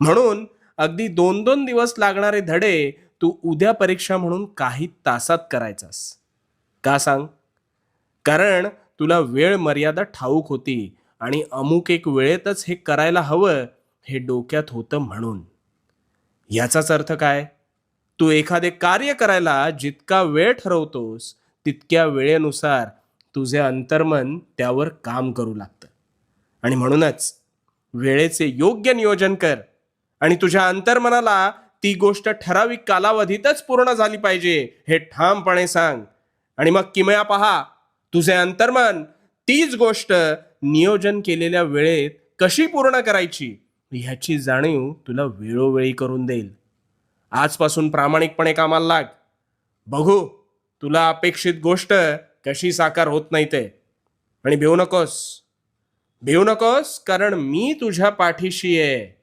म्हणून अगदी 2-2 दिवस लागणारे धडे तू उद्या परीक्षा म्हणून काही तासात करायचास. का सांग? कारण तुला वेळ मर्यादा ठाऊक होती आणि अमुक एक वेळेतच हे करायला हवं हे डोक्यात होतं म्हणून. याचाच अर्थ काय? तू एखादे कार्य करायला जितका वेळ ठरवतोस तितक्या वेळेनुसार तुझे अंतर्मन त्यावर काम करू लागतं. आणि म्हणूनच वेळेचे योग्य नियोजन कर आणि तुझ्या अंतर्मनाला ती गोष्ट ठराविक कालावधीतच पूर्ण झाली पाहिजे हे ठामपणे सांग. आणि मग किमया पहा, तुझे अंतर्मन तीच गोष्ट नियोजन केलेल्या वेळेत कशी पूर्ण करायची ह्याची जाणीव तुला वेळोवेळी करून देईल. आजपासून प्रामाणिकपणे कामाला लाग. बघू तुला अपेक्षित गोष्ट कशी साकार होत नाही ते. आणि भिवू नकोस, कारण मी तुझ्या पाठीशी आहे.